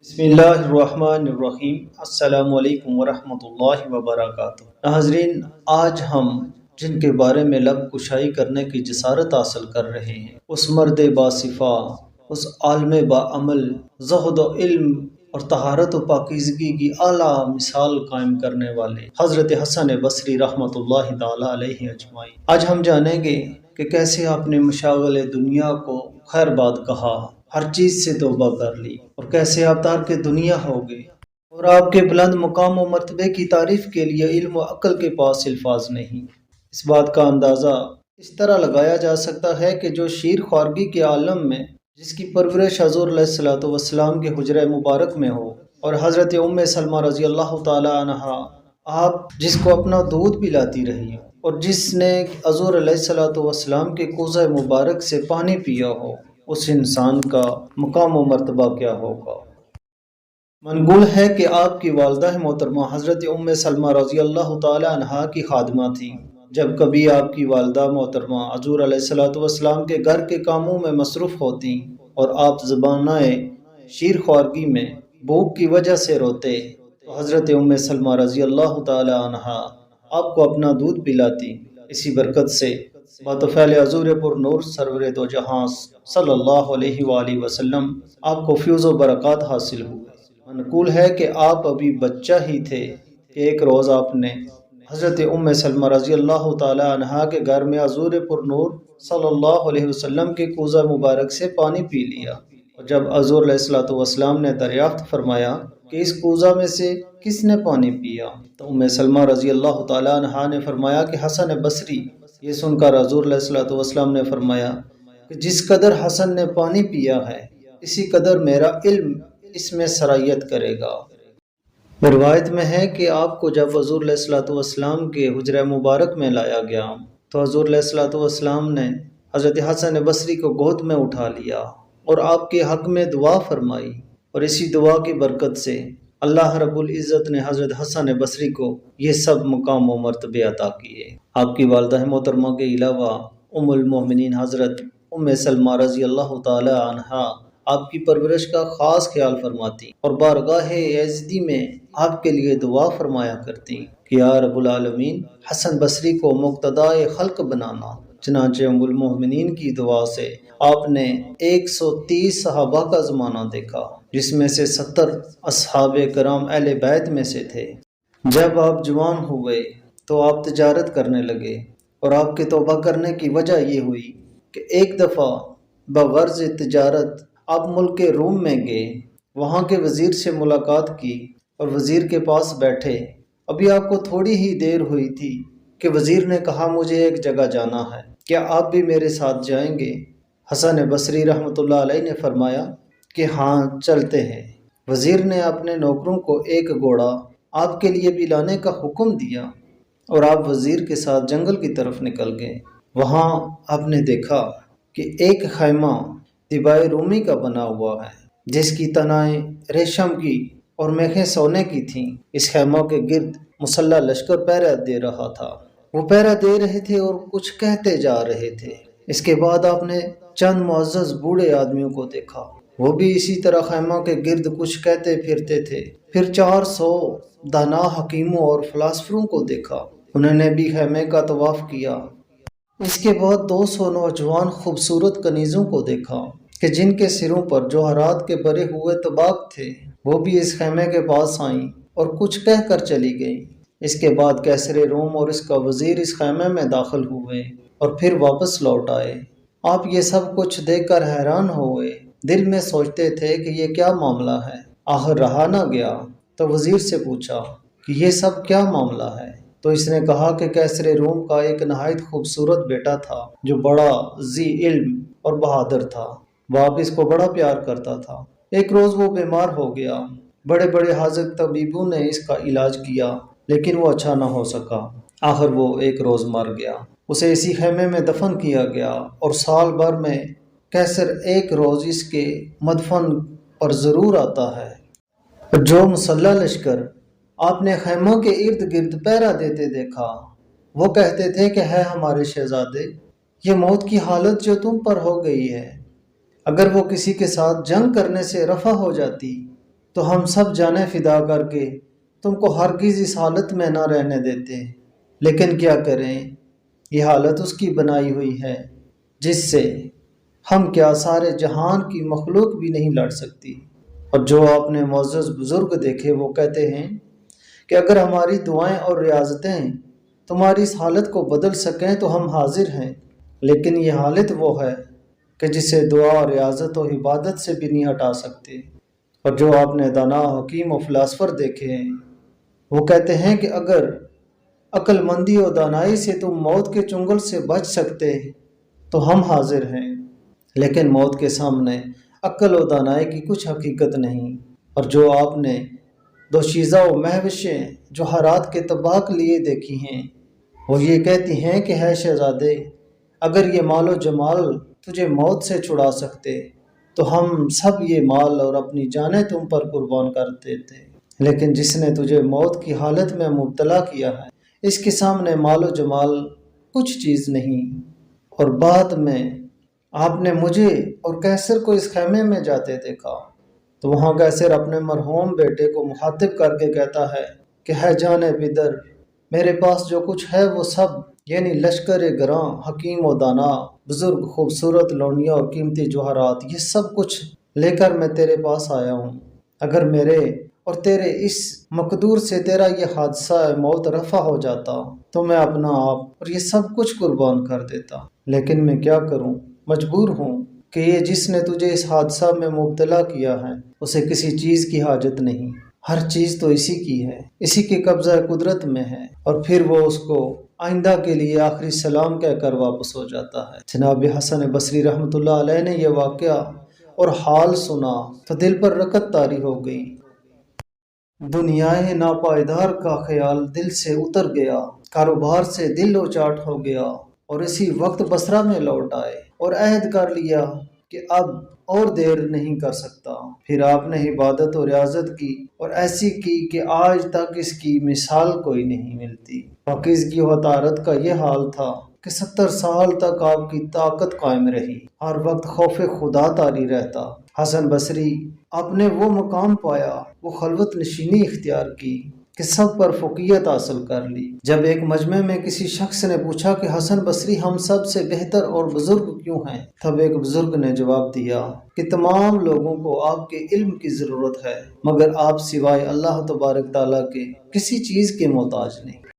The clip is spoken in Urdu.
بسم اللہ الرحمن الرحیم۔ السلام علیکم ورحمۃ اللہ وبرکاتہ۔ ناظرین، آج ہم جن کے بارے میں لب کشائی کرنے کی جسارت حاصل کر رہے ہیں، اس مرد باصفا، اس عالم باعمل، زہد و علم اور طہارت و پاکیزگی کی اعلیٰ مثال قائم کرنے والے حضرت حسن بصری رحمۃ اللہ تعالی علیہ اجمعین۔ آج ہم جانیں گے کہ کیسے آپ نے مشاغل دنیا کو خیر باد کہا، ہر چیز سے توبہ کر لی، اور کیسے آپ تارک دنیا ہو گئے، اور آپ کے بلند مقام و مرتبے کی تعریف کے لیے علم و عقل کے پاس الفاظ نہیں۔ اس بات کا اندازہ اس طرح لگایا جا سکتا ہے کہ جو شیر خوارگی کے عالم میں، جس کی پرورش حضور علیہ الصلوۃ والسلام کے حجرہ مبارک میں ہو، اور حضرت ام سلمہ رضی اللہ تعالی عنہا آپ جس کو اپنا دودھ پلاتی رہی، اور جس نے حضور علیہ الصلوۃ والسلام کے کوزہ مبارک سے پانی پیا ہو، اس انسان کا مقام و مرتبہ کیا ہوگا۔ منقول ہے کہ آپ کی والدہ محترمہ حضرت ام سلمہ رضی اللہ تعالی عنہا کی خادمہ تھیں۔ جب کبھی آپ کی والدہ محترمہ حضور علیہ الصلوۃ والسلام کے گھر کے کاموں میں مصروف ہوتیں اور آپ زبانہ شیر خوارگی میں بھوک کی وجہ سے روتے، تو حضرت ام سلمہ رضی اللہ تعالی عنہا آپ کو اپنا دودھ پلاتی۔ اسی برکت سے بطفیل حضور پر نور سرور دو جہاں صلی اللہ علیہ وآلہ وسلم آپ کو فیوز و برکات حاصل ہوئے۔ منقول ہے کہ آپ ابھی بچہ ہی تھے کہ ایک روز آپ نے حضرت ام سلمہ رضی اللہ تعالی عنہا کے گھر میں حضور پر نور صلی اللہ علیہ وسلم کے کوزہ مبارک سے پانی پی لیا، اور جب حضور علیہ الصلوۃ والسلام نے دریافت فرمایا کہ اس کوزہ میں سے کس نے پانی پیا، تو ام سلمہ رضی اللہ تعالی عنہا نے فرمایا کہ حسن بصری۔ یہ سن کر حضور علیہ الصلوۃ والسلام نے فرمایا کہ جس قدر حسن نے پانی پیا ہے، اسی قدر میرا علم اس میں سرایت کرے گا۔ روایت میں ہے کہ آپ کو جب حضور علیہ الصلوۃ والسلام کے حجرہ مبارک میں لایا گیا، تو حضور علیہ الصلوۃ والسلام نے حضرت حسن بصری کو گود میں اٹھا لیا اور آپ کے حق میں دعا فرمائی، اور اسی دعا کی برکت سے اللہ رب العزت نے حضرت حسن بصری کو یہ سب مقام و مرتبے عطا کیے۔ آپ کی والدہ محترمہ کے علاوہ ام المومنین حضرت ام سلمہ رضی اللہ تعالی عنہا آپ کی پرورش کا خاص خیال فرماتی، اور بارگاہ یزدی میں آپ کے لیے دعا فرمایا کرتی کہ یا رب العالمین، حسن بصری کو مقتدائے خلق بنانا۔ چنانچہ ام المومنین کی دعا سے آپ نے 130 صحابہ کا زمانہ دیکھا، جس میں سے 70 اصحاب کرام اہل بیت میں سے تھے۔ جب آپ جوان ہوئے تو آپ تجارت کرنے لگے، اور آپ کے توبہ کرنے کی وجہ یہ ہوئی کہ ایک دفعہ بغرض تجارت آپ ملک روم میں گئے، وہاں کے وزیر سے ملاقات کی، اور وزیر کے پاس بیٹھے۔ ابھی آپ کو تھوڑی ہی دیر ہوئی تھی کہ وزیر نے کہا مجھے ایک جگہ جانا ہے، کیا آپ بھی میرے ساتھ جائیں گے؟ حسن بصری رحمۃ اللہ علیہ نے فرمایا کہ ہاں چلتے ہیں۔ وزیر نے اپنے نوکروں کو ایک گھوڑا آپ کے لیے بھی لانے کا حکم دیا، اور آپ وزیر کے ساتھ جنگل کی طرف نکل گئے۔ وہاں آپ نے دیکھا کہ ایک خیمہ طباع رومی کا بنا ہوا ہے، جس کی تنائیں ریشم کی اور میخیں سونے کی تھیں۔ اس خیمہ کے گرد مسلح لشکر پہرا دے رہا تھا۔ وہ پہرا دے رہے تھے اور کچھ کہتے جا رہے تھے۔ اس کے بعد آپ نے چند معزز بوڑھے آدمیوں کو دیکھا، وہ بھی اسی طرح خیمہ کے گرد کچھ کہتے پھرتے تھے۔ پھر 400 دانا حکیموں اور فلاسفروں کو دیکھا، انہوں نے بھی خیمے کا طواف کیا۔ اس کے بعد 200 نوجوان خوبصورت کنیزوں کو دیکھا کہ جن کے سروں پر جوہرات کے بھرے ہوئے طباق تھے، وہ بھی اس خیمے کے پاس آئیں اور کچھ کہہ کر چلی گئیں۔ اس کے بعد کیسر روم اور اس کا وزیر اس خیمے میں داخل ہوئے اور پھر واپس لوٹ آئے۔ آپ یہ سب کچھ دیکھ کر حیران ہوئے، دل میں سوچتے تھے کہ یہ کیا معاملہ ہے۔ آخر رہا نہ گیا تو وزیر سے پوچھا کہ یہ سب کیا معاملہ ہے؟ تو اس نے کہا کہ کیسر روم کا ایک نہایت خوبصورت بیٹا تھا، جو بڑا ذی علم اور بہادر تھا۔ باپ اس کو بڑا پیار کرتا تھا۔ ایک روز وہ بیمار ہو گیا۔ بڑے بڑے حاذق طبیبوں نے اس کا علاج کیا، لیکن وہ اچھا نہ ہو سکا۔ آخر وہ ایک روز مر گیا۔ اسے اسی خیمے میں دفن کیا گیا، اور سال بھر میں کیسر ایک روز اس کے مدفن پر ضرور آتا ہے۔ جو مسلح لشکر آپ نے خیموں کے ارد گرد پہرا دیتے دیکھا، وہ کہتے تھے کہ ہے ہمارے شہزادے، یہ موت کی حالت جو تم پر ہو گئی ہے، اگر وہ کسی کے ساتھ جنگ کرنے سے رفع ہو جاتی تو ہم سب جانیں فدا کر کے تم کو ہرگز اس حالت میں نہ رہنے دیتے، لیکن کیا کریں، یہ حالت اس کی بنائی ہوئی ہے جس سے ہم کیا سارے جہان کی مخلوق بھی نہیں لڑ سکتی۔ اور جو آپ نے معزز بزرگ دیکھے وہ کہتے ہیں کہ اگر ہماری دعائیں اور ریاضتیں تمہاری اس حالت کو بدل سکیں تو ہم حاضر ہیں، لیکن یہ حالت وہ ہے کہ جسے دعا اور ریاضت و عبادت سے بھی نہیں ہٹا سکتے۔ اور جو آپ نے دانا، حکیم و فلاسفر دیکھے ہیں وہ کہتے ہیں کہ اگر عقل مندی و دانائی سے تم موت کے چنگل سے بچ سکتے تو ہم حاضر ہیں، لیکن موت کے سامنے عقل و دانائی کی کچھ حقیقت نہیں۔ اور جو آپ نے دوشیزہ و مہوشیں جو حرات کے طباق لیے دیکھی ہیں وہ یہ کہتی ہیں کہ ہے شہزادے، اگر یہ مال و جمال تجھے موت سے چھڑا سکتے تو ہم سب یہ مال اور اپنی جانیں تم پر قربان کر دیتے، لیکن جس نے تجھے موت کی حالت میں مبتلا کیا ہے اس کے سامنے مال و جمال کچھ چیز نہیں۔ اور بعد میں آپ نے مجھے اور کیسر کو اس خیمے میں جاتے دیکھا تو وہاں کیسر اپنے مرحوم بیٹے کو مخاطب کر کے کہتا ہے کہ ہے جان پدر، میرے پاس جو کچھ ہے وہ سب، یعنی لشکر گراں، حکیم و دانا، بزرگ، خوبصورت لونیاں اور قیمتی جوہرات، یہ سب کچھ لے کر میں تیرے پاس آیا ہوں۔ اگر میرے اور تیرے اس مقدور سے تیرا یہ حادثہ موت رفع ہو جاتا تو میں اپنا آپ اور یہ سب کچھ قربان کر دیتا، لیکن میں کیا کروں، مجبور ہوں کہ یہ جس نے تجھے اس حادثہ میں مبتلا کیا ہے اسے کسی چیز کی حاجت نہیں، ہر چیز تو اسی کی ہے، اسی کے قبضہ قدرت میں ہے، اور پھر وہ اس کو آئندہ کے لیے آخری سلام کہہ کر واپس ہو جاتا ہے۔ جناب حسن بصری رحمۃ اللہ علیہ نے یہ واقعہ اور حال سنا تو دل پر رکت طاری ہو گئی۔ دنیائے ناپائیدار کا خیال دل سے اتر گیا، کاروبار سے دل اچاٹ ہو گیا، اور اسی وقت بصرہ میں لوٹ آئے اور عہد کر لیا کہ اب اور دیر نہیں کر سکتا۔ پھر آپ نے عبادت و ریاضت کی اور ایسی کی کہ آج تک اس کی مثال کوئی نہیں ملتی۔ پاکیزگی و طہارت کا یہ حال تھا کہ 70 سال تک آپ کی طاقت قائم رہی، ہر وقت خوف خدا طاری رہتا۔ حسن بصری آپ نے وہ مقام پایا، وہ خلوت نشینی اختیار کی کہ سب پر فوقیت حاصل کر لی۔ جب ایک مجمع میں کسی شخص نے پوچھا کہ حسن بصری ہم سب سے بہتر اور بزرگ کیوں ہیں، تب ایک بزرگ نے جواب دیا کہ تمام لوگوں کو آپ کے علم کی ضرورت ہے، مگر آپ سوائے اللہ تبارک تعالیٰ کے کسی چیز کے محتاج نہیں۔